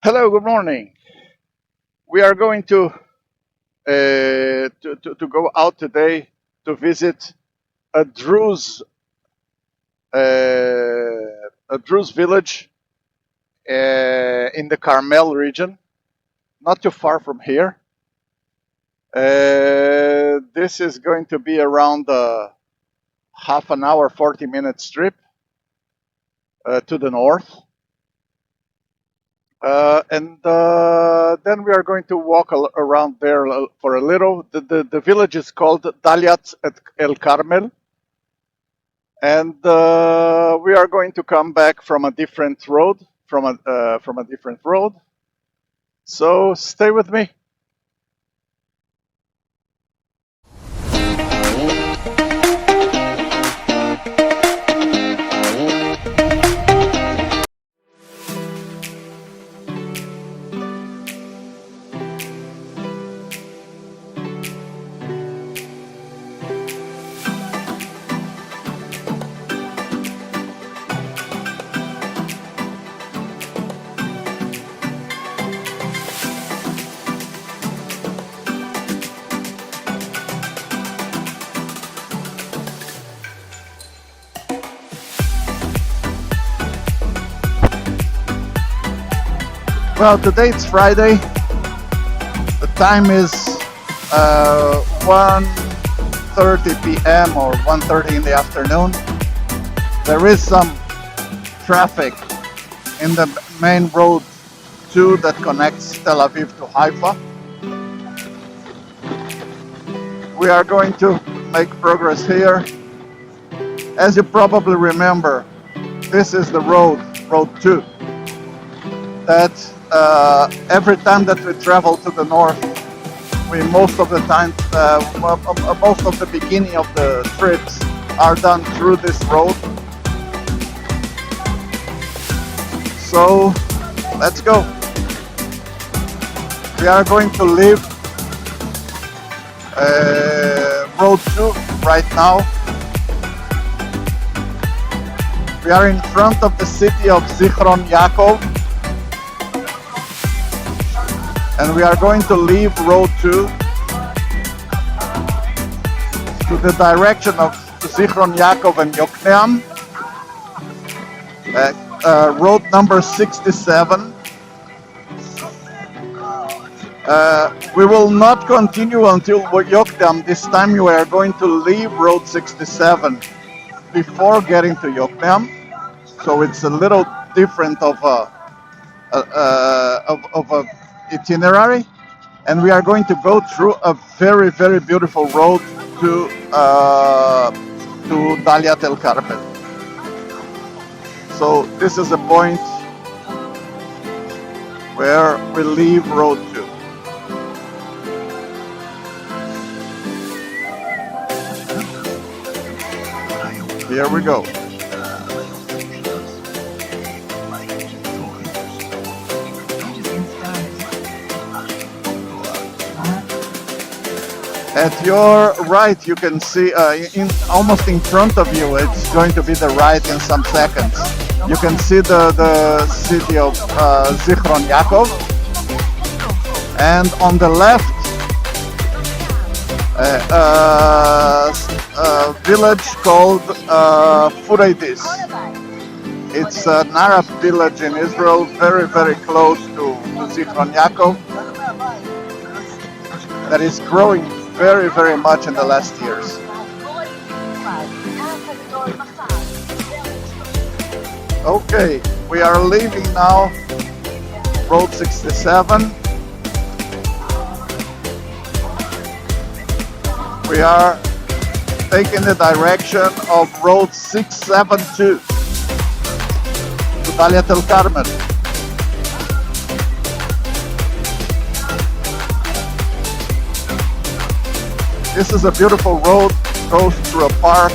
Hello, good morning. We are going to go out today to visit a Druze a Druze village in the Carmel region, not too far from here. This is going to be around half an hour, 40 minutes trip to the north. And then we are going to walk around there for a little. The village is called Daliat El Carmel, and we are going to come back from a different road, from a different road. So stay with me. Well, today it's Friday. The time is 1:30 p.m. or 1:30 in the afternoon. There is some traffic in the main road 2 that connects Tel Aviv to Haifa. We are going to make progress here. As you probably remember, this is the road 2, that every time that we travel to the north, we most of the time, most of the beginning of the trips are done through this road. So let's go. We are going to leave road 2 right now. We are in front of the city of Zichron Yaakov, and we are going to leave road 2 to the direction of Zichron Yaakov and Yokneam, road number 67. We will not continue until Yokneam. This time we are going to leave road 67 before getting to Yokneam, so it's a little different of a itinerary, and we are going to go through a very, very beautiful road to Daliat El Carmel. So this is a point where we leave road 2. Here we go. At your right, you can see, almost in front of you, it's going to be the right in some seconds. You can see the city of Zichron Yaakov, and on the left, a village called Fureidis. It's an Arab village in Israel, very, very close to Zichron Yaakov, that is growing very, very much in the last years. Okay, we are leaving now road 67. We are taking the direction of road 672 to Daliat El Carmel. This is a beautiful road, goes through a park.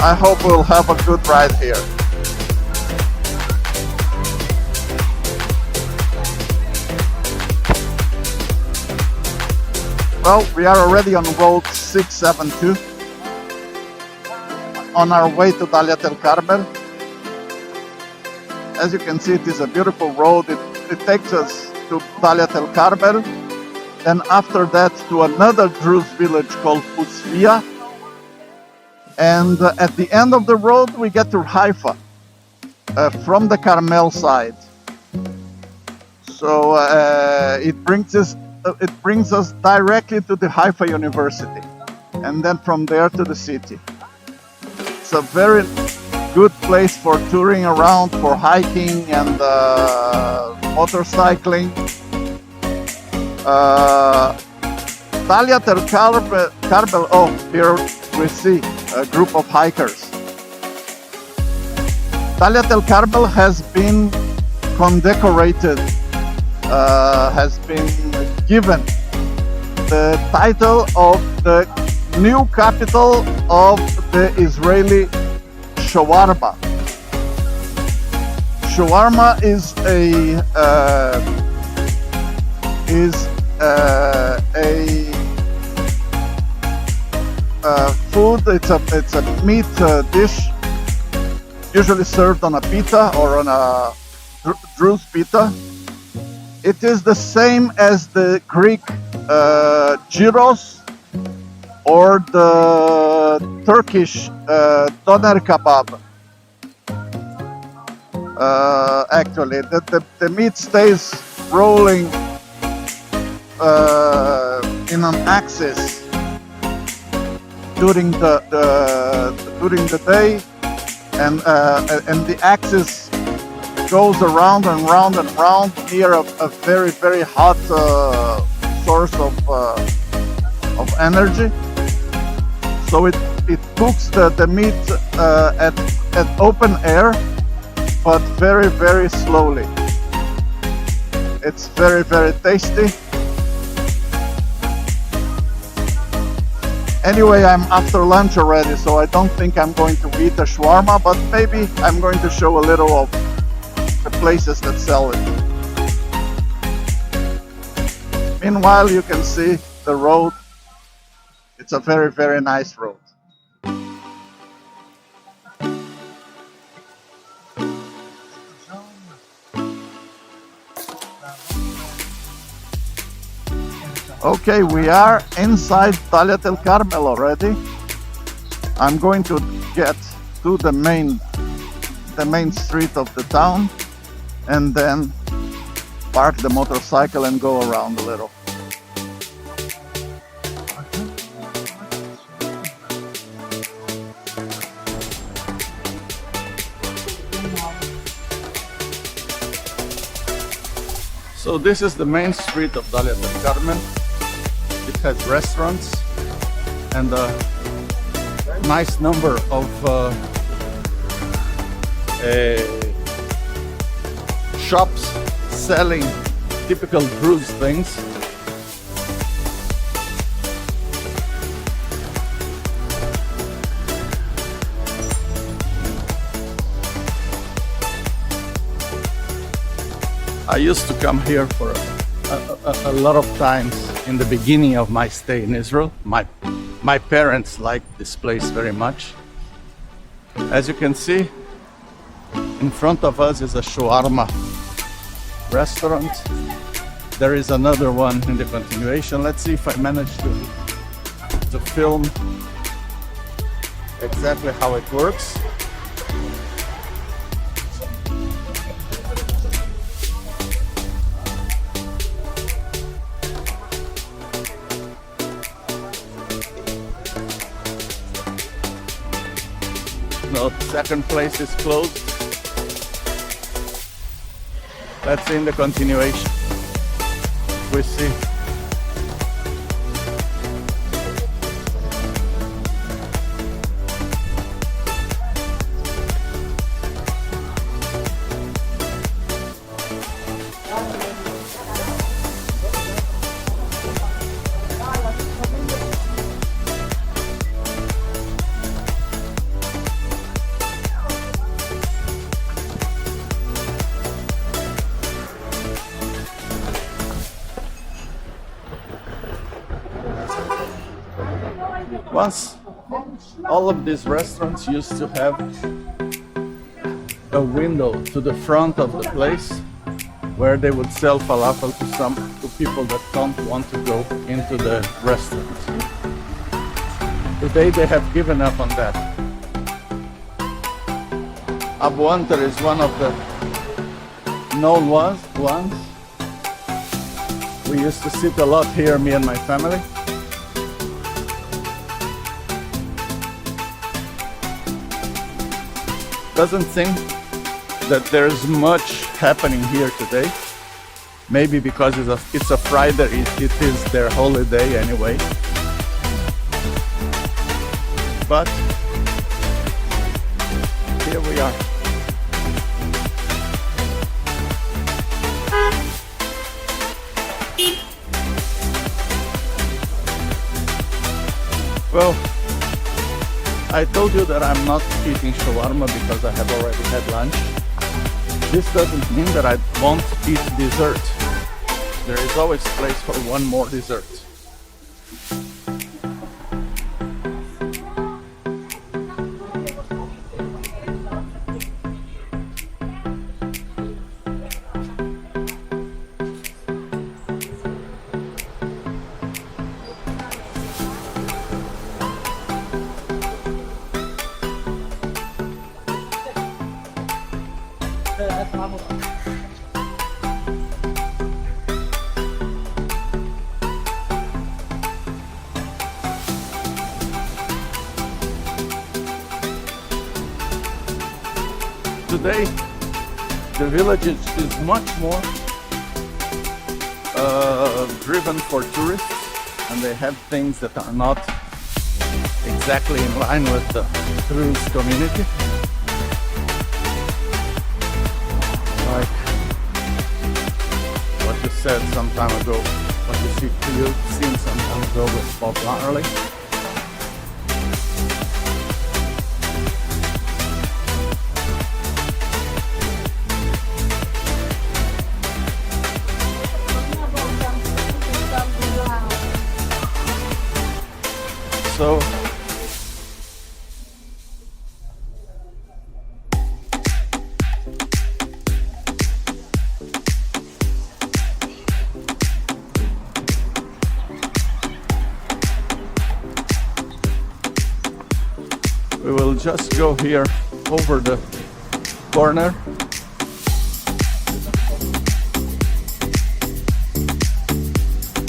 I hope we'll have a good ride here. Well, we are already on road 672. on our way to Dalia del Carmel. As you can see, it is a beautiful road. It takes us to Dalia del Carmel, then after that to another Druze village called Usvia. And at the end of the road, we get to Haifa from the Carmel side. So it brings us directly to the Haifa University, and then from there to the city. It's a very good place for touring around, for hiking and motorcycling. Dalia del Carmel, oh, here we see a group of hikers. Dalia del Carmel has been condecorated, has been given the title of the new capital of the Israeli shawarma. Shawarma is a food. It's a meat dish, usually served on a pita or on a Druze pita. It is the same as the Greek gyros or the Turkish doner kebab. Actually, the meat stays rolling in an axis during the day, and the axis goes around and round and round near a very, very hot source of energy. So it cooks the meat at open air, but very, very slowly. It's very, very tasty. Anyway, I'm after lunch already, so I don't think I'm going to eat a shawarma, but maybe I'm going to show a little of the places that sell it. Meanwhile, you can see the road. It's a very, very nice road. Okay, we are inside Dalia del Carmel already. I'm going to get to the main street of the town and then park the motorcycle and go around a little. So this is the main street of Dalia del Carmel. It has restaurants and a nice number of shops selling typical Druze things. I used to come here for a lot of times in the beginning of my stay in Israel. My parents liked this place very much. As you can see, in front of us is a shawarma restaurant. There is another one in the continuation. Let's see if I manage to film exactly how it works. No, the second place is closed. Let's see in the continuation. We see. All of these restaurants used to have a window to the front of the place where they would sell falafel to people that don't want to go into the restaurant. Today they have given up on that. Abu Antar is one of the known ones. We used to sit a lot here, me and my family. Doesn't seem that there's much happening here today. Maybe because it's a Friday, it is their holiday anyway. But here we are. Well, I told you that I'm not eating shawarma because I have already had lunch. This doesn't mean that I won't eat dessert. There is always place for one more dessert. Today, the village is much more driven for tourists, and they have things that are not exactly in line with the Druze community. Like what you said some time ago, what you've seen some time ago with Bob Marley. So we will just go here over the corner.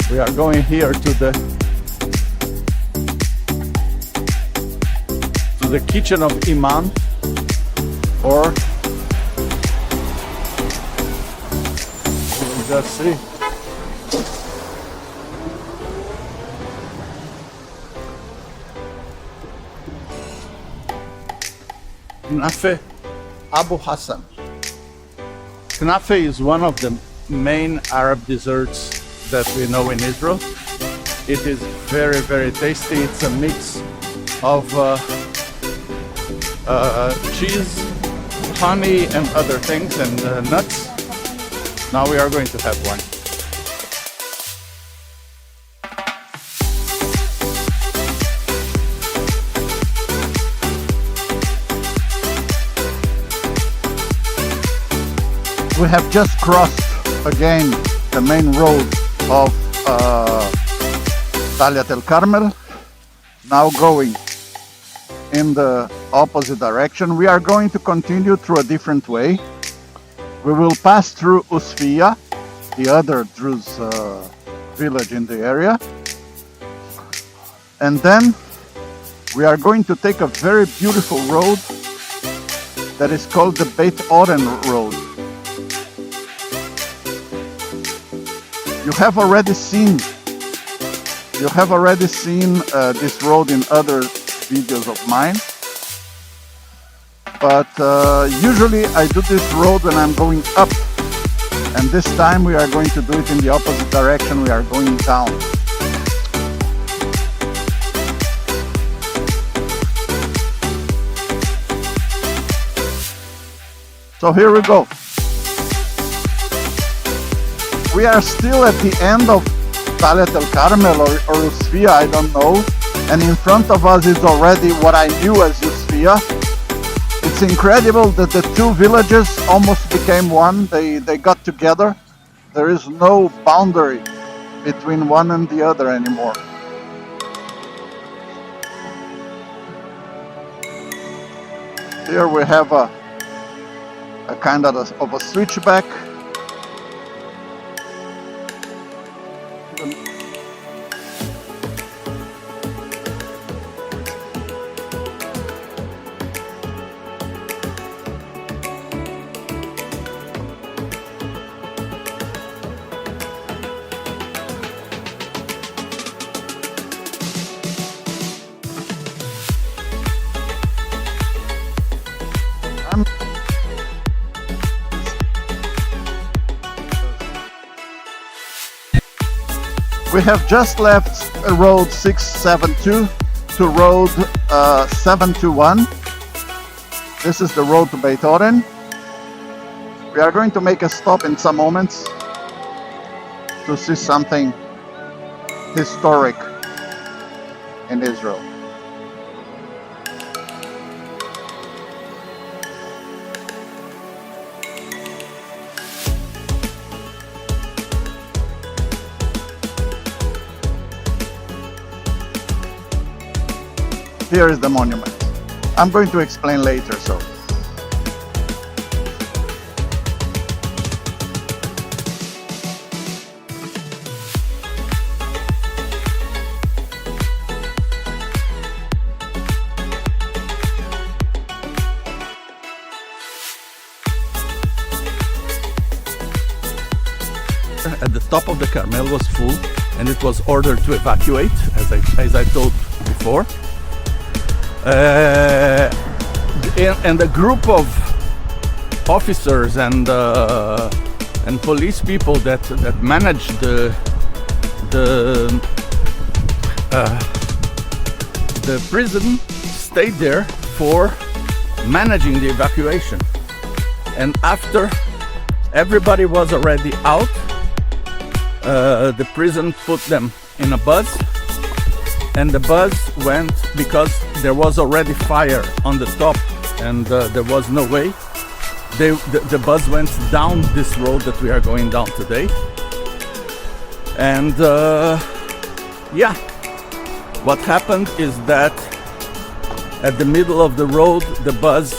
We are going here to the kitchen of Iman, or we'll just see. Knafe Abu Hassan. Knafe is one of the main Arab desserts that we know in Israel. It is very, very tasty. It's a mix of cheese, honey, and other things, and nuts. Now we are going to have one. We have just crossed again the main road of Talyat El Carmel, now going in the opposite direction. We are going to continue through a different way. We will pass through Usfiya, the other Druze village in the area, and then we are going to take a very beautiful road that is called the Beit Oren Road. You have already seen this road in other videos of mine, but usually I do this road when I'm going up, and this time we are going to do it in the opposite direction. We are going down. So here we go. We are still at the end of Talyat El Carmel or Usfiya, I don't know. And in front of us is already what I knew as Yusfia. It's incredible that the two villages almost became one. They got together. There is no boundary between one and the other anymore. Here we have a kind of a switchback. We have just left road 672 to road 721. This is the road to Beit Oren. We are going to make a stop in some moments to see something historic in Israel. Here is the monument. I'm going to explain later, so. At the top of the Carmel was full, and it was ordered to evacuate, as I told before. And a group of officers and police people that managed the prison stayed there for managing the evacuation. And after everybody was already out, the prison put them in a bus. And the bus went, because there was already fire on the top and there was no way. The bus went down this road that we are going down today. And yeah, what happened is that at the middle of the road, the bus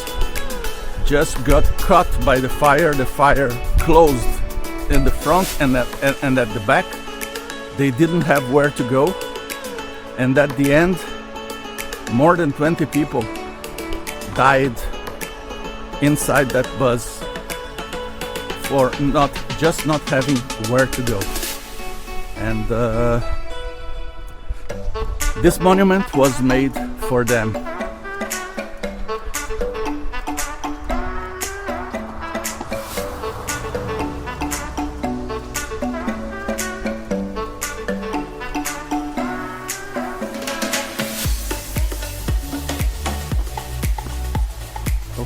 just got caught by the fire. The fire closed in the front and at the back. They didn't have where to go. And at the end, more than 20 people died inside that bus for not having where to go. And this monument was made for them.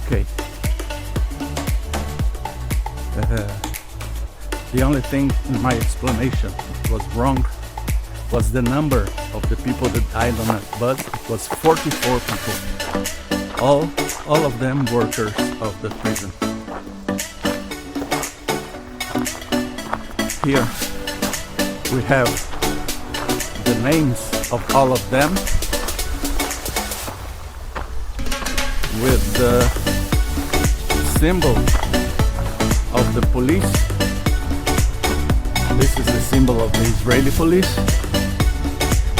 Okay. The only thing in my explanation was wrong was the number of the people that died on that bus. It was 44 people. All of them workers of the prison. Here we have the names of all of them with the symbol of the police. This is the symbol of the Israeli police,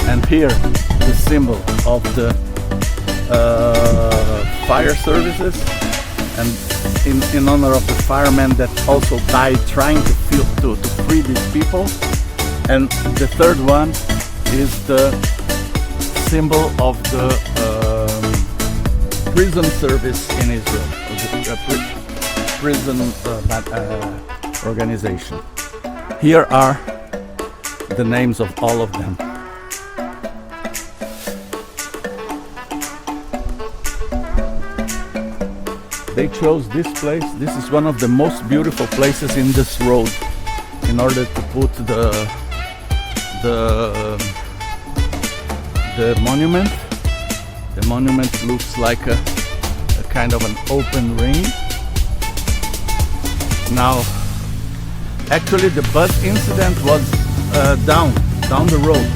and here the symbol of the fire services, and in honor of the firemen that also died trying to free these people. And the third one is the symbol of the prison service in Israel, the prison organization. Here are the names of all of them. They chose this place. This is one of the most beautiful places in this road in order to put the the monument. The monument looks like a kind of an open ring. Now, actually the bus incident was down the road,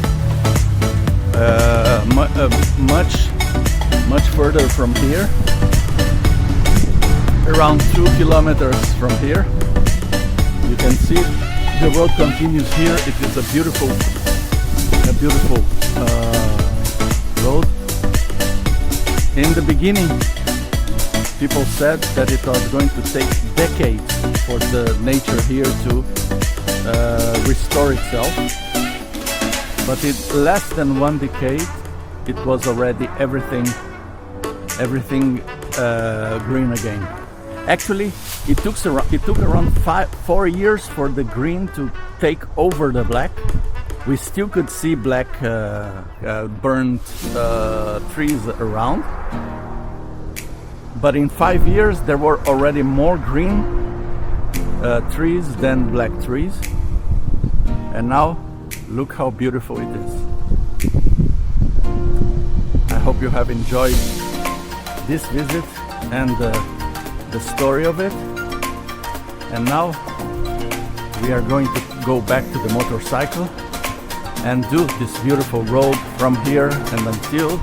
much further from here, around 2 kilometers from here. You can see the road continues here. It is a beautiful road. In the beginning, people said that it was going to take decades for the nature here to restore itself, but in less than 1 decade, it was already everything green again. Actually, it took around 4 years for the green to take over the black. We still could see black burned trees around, but in 5 years there were already more green trees than black trees. And now look how beautiful it is. I hope you have enjoyed this visit and the story of it. And now we are going to go back to the motorcycle and do this beautiful road from here and until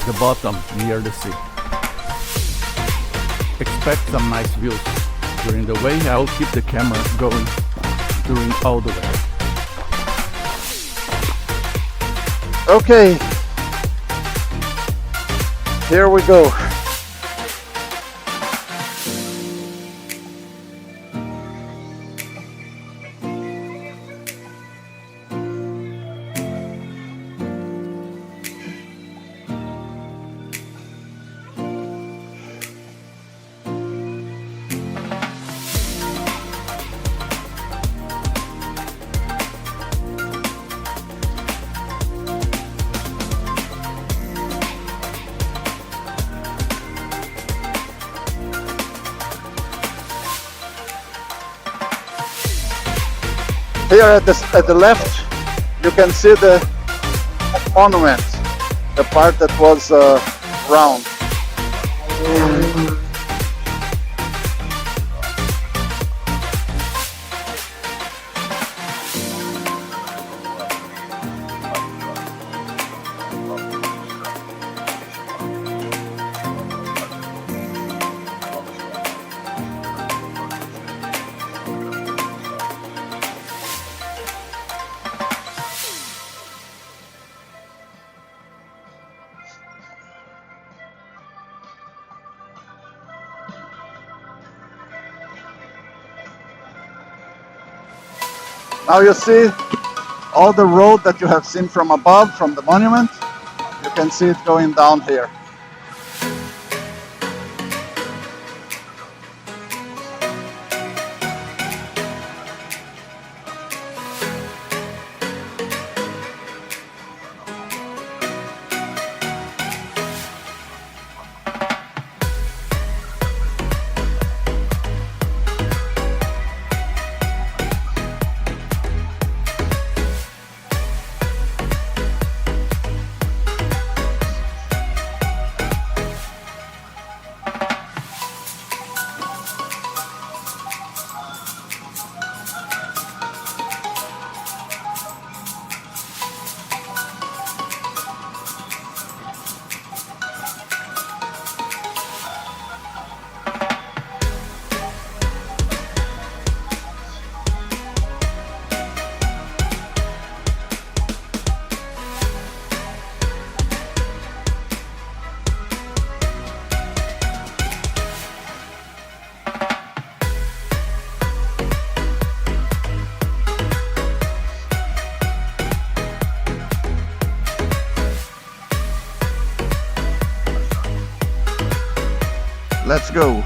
the bottom near the sea. Expect some nice views during the way. I will keep the camera going during all the way. Okay, here we go. Here at the left, you can see the monument, the part that was round. Now you see all the road that you have seen from above, from the monument. You can see it going down here. Let's go.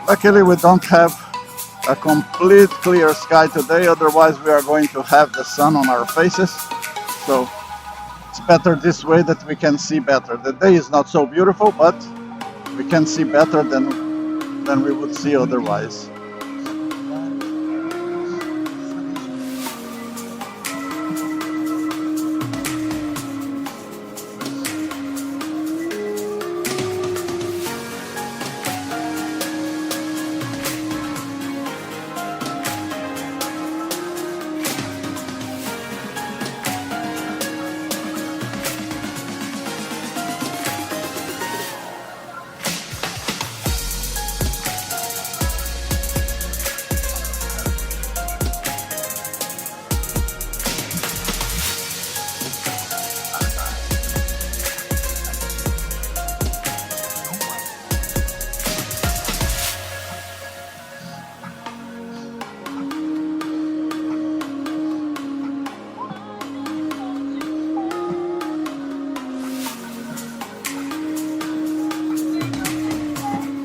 Luckily we don't have a complete clear sky today, otherwise we are going to have the sun on our faces. So it's better this way that we can see better. The day is not so beautiful, but we can see better than we would see otherwise.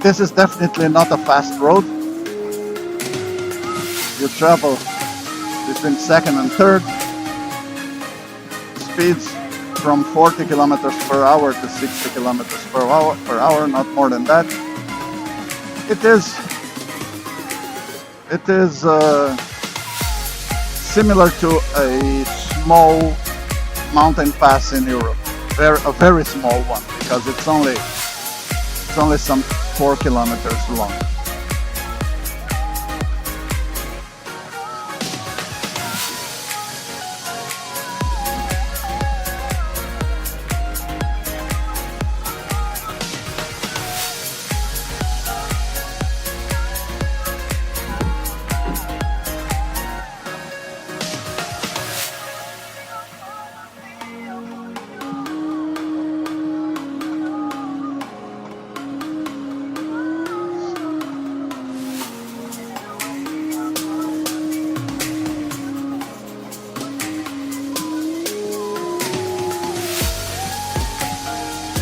This is definitely not a fast road. You travel between second and third. Speeds from 40 kilometers per hour to 60 kilometers per hour, not more than that. It is similar to a small mountain pass in Europe. A very small one, because it's only some 4 kilometers long.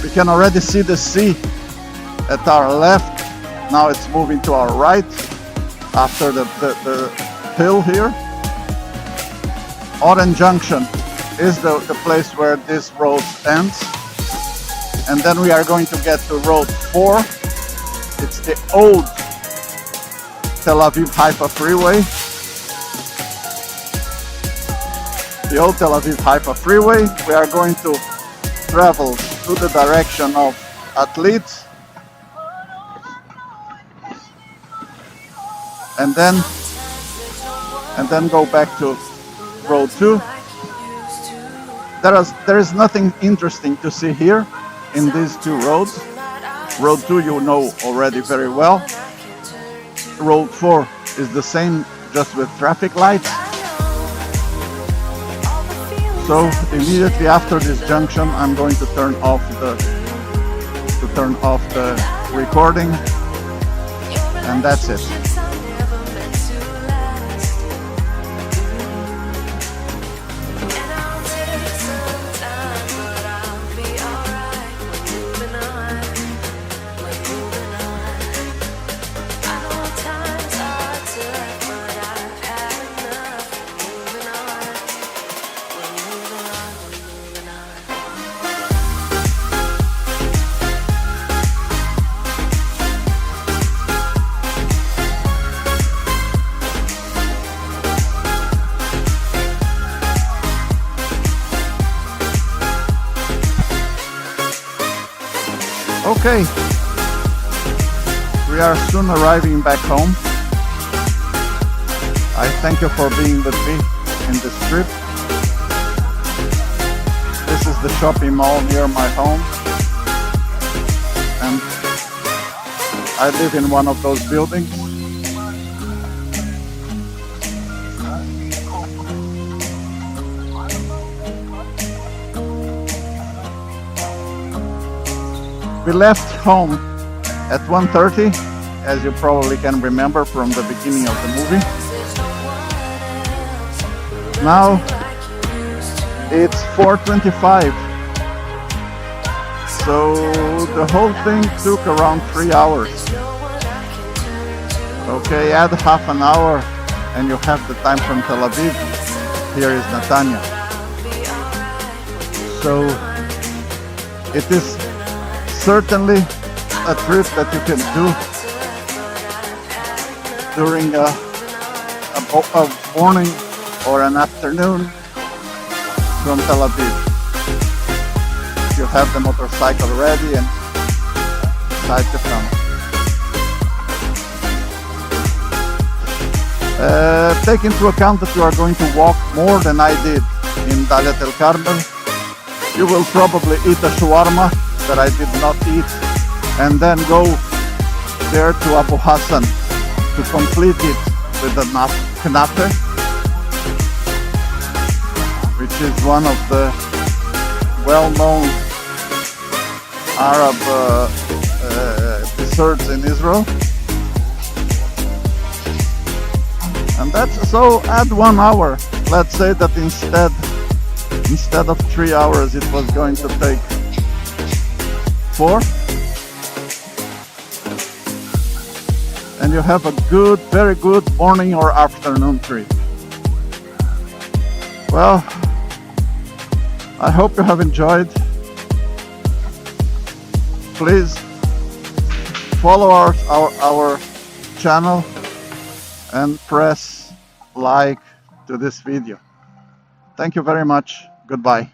We can already see the sea at our left. Now it's moving to our right after the hill here. Oren Junction is the place where this road ends. And then we are going to get to Road 4. It's the old Tel Aviv-Haifa freeway. The old Tel Aviv-Haifa freeway. We are going to travel to the direction of Atlit, and then go back to Road 2. There is nothing interesting to see here in these two roads. Road 2 you know already very well. Road 4 is the same, just with traffic lights. So immediately after this junction, I'm going to turn off the recording, and that's it. Okay, we are soon arriving back home. I thank you for being with me in this trip. This is the shopping mall near my home, and I live in one of those buildings. We left home at 1:30, as you probably can remember from the beginning of the movie. Now it's 4:25, so the whole thing took around 3 hours. Okay, add half an hour and you have the time from Tel Aviv. Here is Netanya. So it is certainly a trip that you can do during a morning or an afternoon from Tel Aviv. You have the motorcycle ready and decide to come. Take into account that you are going to walk more than I did in Dalet El Carmel. You will probably eat a shawarma that I did not eat and then go there to Abu Hassan to complete it with the knafe, which is one of the well-known Arab desserts in Israel. And that's so. Add 1 hour. Let's say that instead of 3 hours, it was going to take 4. And you have a good, very good morning or afternoon trip. Well, I hope you have enjoyed. Please follow our channel and press like to this video. Thank you very much. Goodbye.